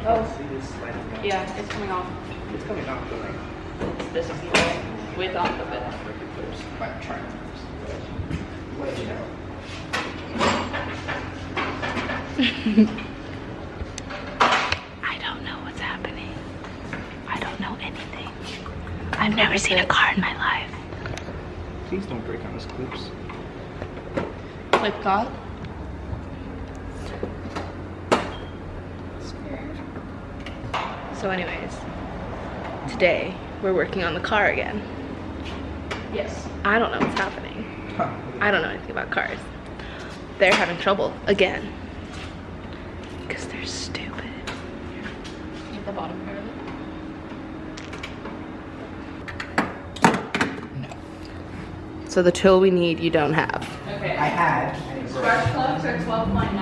Oh. See this sliding down? Yeah, it's coming off. It's coming off, but like, This is the width off of it. I'm trying to let you know. I don't know what's happening. I don't know anything. I've never seen a car in my life. Please don't break on those clips. Clip God. So anyways, today we're working on the car again. Yes. I don't know what's happening. I don't know anything about cars. They're having trouble again. Because they're stupid. Keep the bottom part of it. No. So the tool we need, you don't have. Okay. I had. Spark plugs are 12.9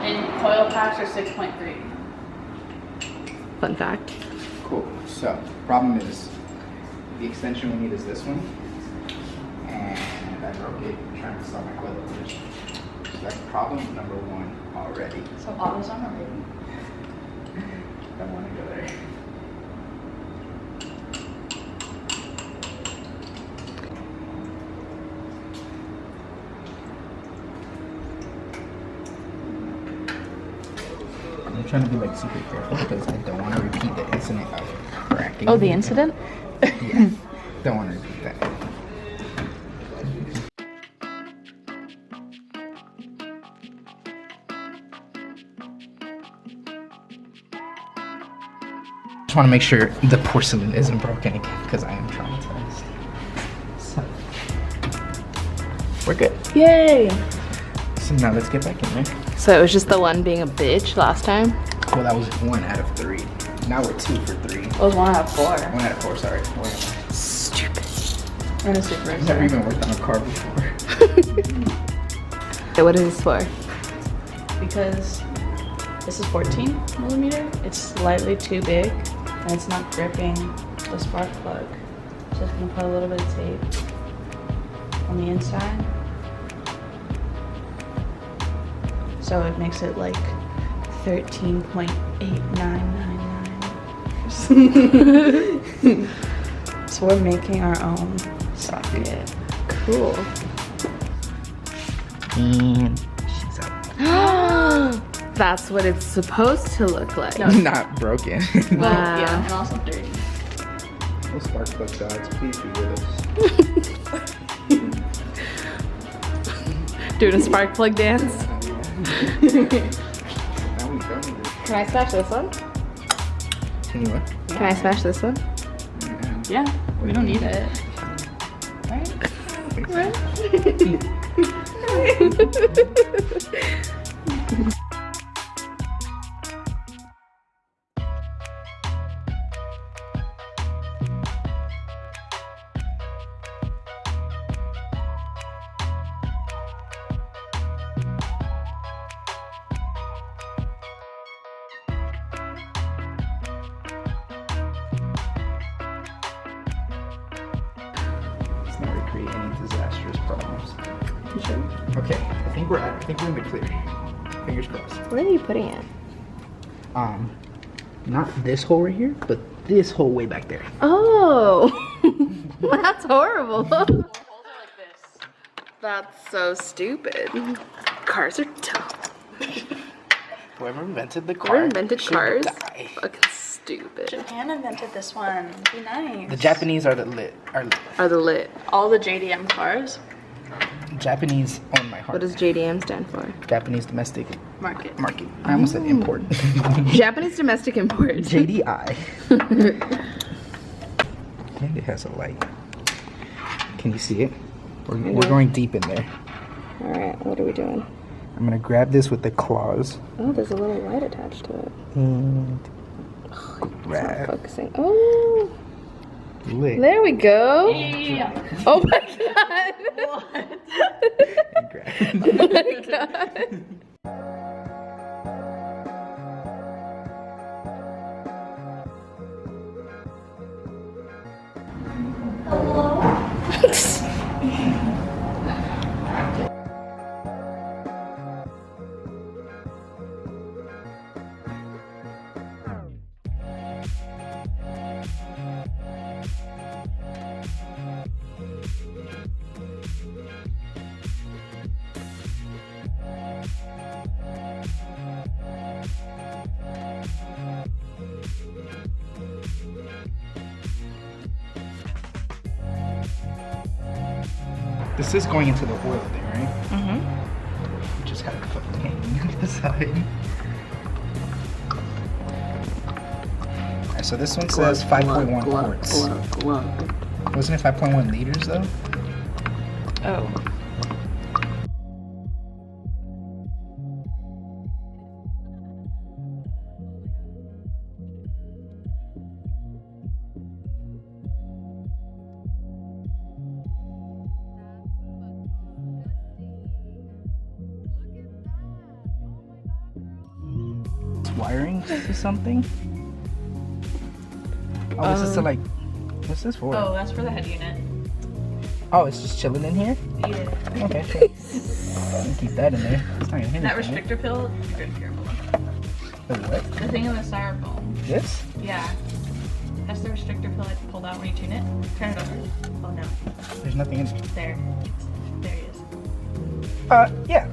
and coil packs are 6.3. Fun fact. Cool. So, problem is, the extension we need is this one. And I broke it trying to install my coilovers. So that's problem number one already. So AutoZone or Raven? Don't want to go there. I'm trying to be like super careful because I don't want to repeat the incident of cracking. Oh, the incident? Yeah. Don't want to repeat that. Just want to make sure the porcelain isn't broken again because I am traumatized. So, we're good. Yay! So now let's get back in there. So it was just the one being a bitch last time? Well, that was 1 out of 3. Now we're 2 for 3. It was 1 out of 4. 1 out of 4, sorry. Where am I? Stupid. And a Subaru. I've never even worked on a car before. Okay, what is this for? Because this is 14 millimeter. It's slightly too big and it's not gripping the spark plug. So I'm gonna put a little bit of tape on the inside. So it makes it like 13.8999. So we're making our own socket. Cool. And she's up. That's what it's supposed to look like. No. Not broken. Well, Wow. yeah, and also dirty. Well, spark plug gods, please be with us. Doing a spark plug dance. Now we don't need this. Can I smash this one? Can you what? Can I smash this one? Yeah, we don't need it. Right? Let's not recreate any disastrous problems. You sure? Okay, I think we're in the clear. Fingers crossed. Where are you putting it? Not this hole right here, but this hole way back there. Oh, that's horrible. That's so stupid. Cars are dumb. Whoever invented the car Whoever invented should cars, die. fucking stupid. Japan invented this one. Be nice. The Japanese are lit. Are the lit. All the JDM cars. Japanese own my heart. What does JDM stand for? Japanese domestic Market. market? I almost said import. Japanese domestic import. JDI. I think it has a light. Can you see it? We're going deep in there. All right, what are we doing? I'm gonna grab this with the claws Oh, there's a little light attached to it. and Not grab. focusing. Oh, Lit. there we go. Yeah. Oh my god. What? And grab. Oh my god. This is going into the oil there, right? Mm-hmm. We just have to put the hanging on the side. Alright, so this one says 5.1 quarts. Wasn't it 5.1 liters though? Oh. It's wiring to something? Oh, this is to like, what's this for? Oh, that's for the head unit. Oh, it's just chilling in here? Yeah. Okay, cool. Keep that in there. It's not gonna hit That anything, restrictor pill, you're careful. right? Wait, what? The thing in the styrofoam. This? Yeah. That's the restrictor pill I pulled out when you tune it. Turn it over. Oh no. There's nothing in it. There. There he is. Yeah.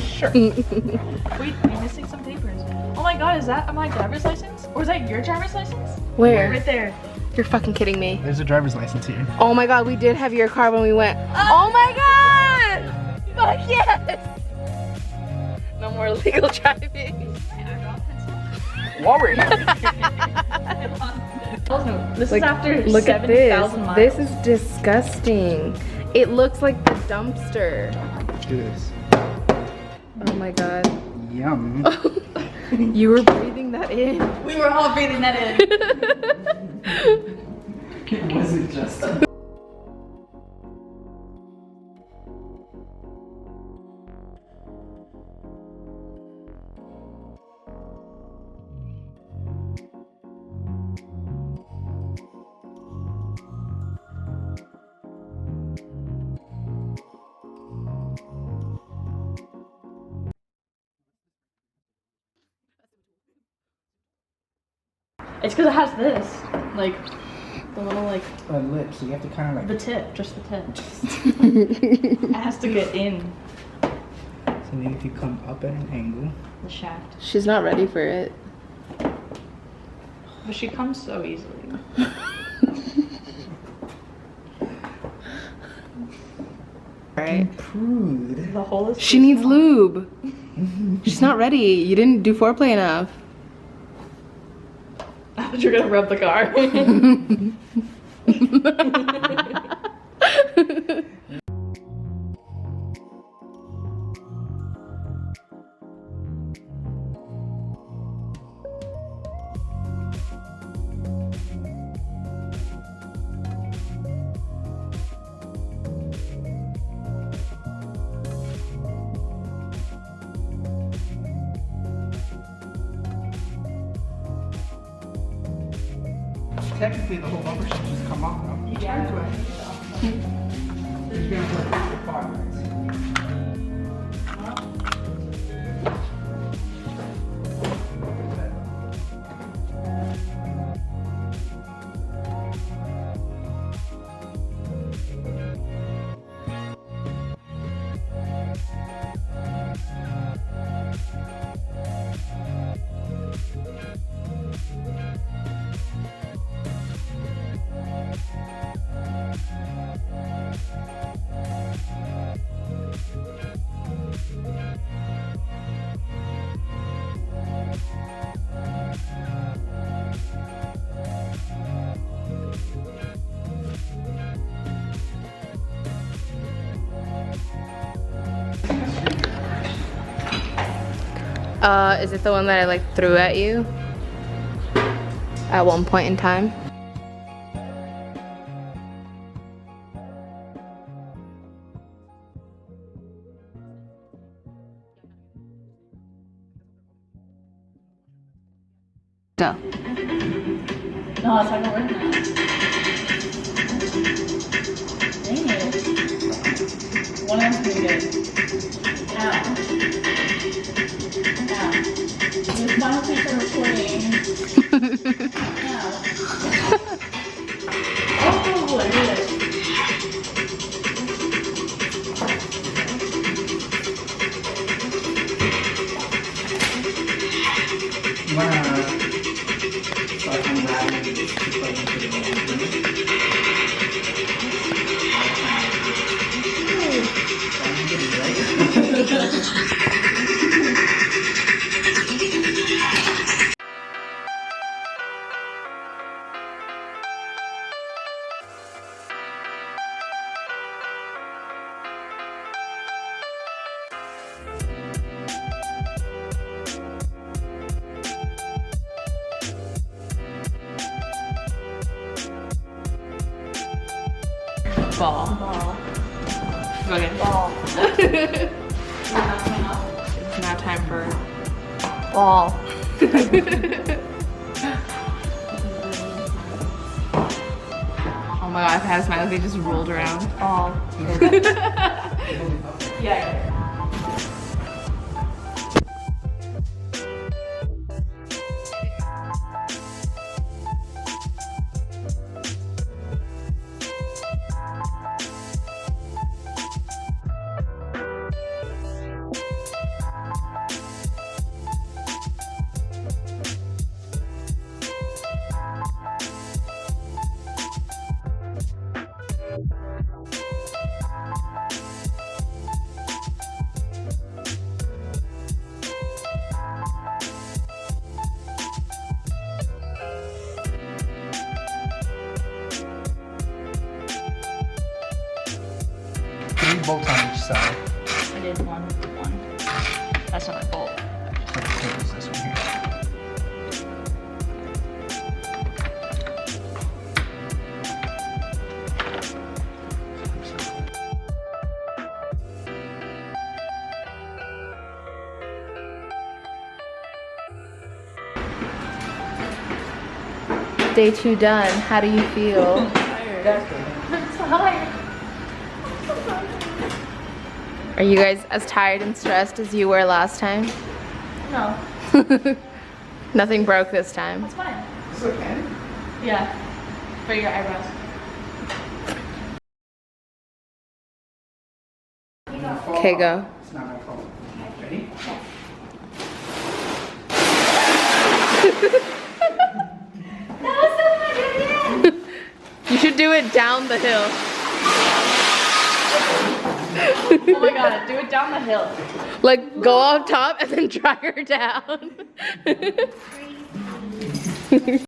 Sure. Wait, you're missing some papers. Oh my god, is that my driver's license? Or is that your driver's license? Where? Right there. You're fucking kidding me. There's a driver's license here. Oh my god, we did have your car when we went. Oh my god! Fuck yes! No more illegal driving. While we're here. This is after Look at 70,000 miles. this. This is disgusting. It looks like the dumpster. Do this. Oh my god. Yum. You were breathing that in. We were all breathing that in. It wasn't just. It's because it has this. Like, the little, like, Lip, so you have to kind of the like. tip. Just the tip. It has to get in So maybe if you come up at an angle. the shaft. She's not ready for it. But she comes so easily. Alright. Prude. The hole is She needs lube. She's not ready. You didn't do foreplay enough. You're gonna rub the car. Technically, the whole bumper should just come off now. Yeah. You're gonna put it in the car, guys. Is it the one that I like threw at you? At one point in time? Go. No, it's not gonna work now. Dang it. One of them's gonna get. Ow. Ow. This final piece of recording. Ow. Oh, I did it. You wanna start unraveling this to plug into the wall? Ball. Ball. Okay. Ball. It's now time for Ball. oh my god, I've had a smile, they just rolled around. Ball. Yeah. Three bolts on each side. I did one. That's not a bolt. Let's take this one here. Day 2 done. How do you feel? I'm tired. Are you guys as tired and stressed as you were last time? No, Nothing broke this time. that's fine. Is this okay? Yeah. For your eyebrows. Okay, go. It's not gonna fall. Ready? You should do it down the hill. Oh my god, do it down the hill. Like, go up top and then drag her down.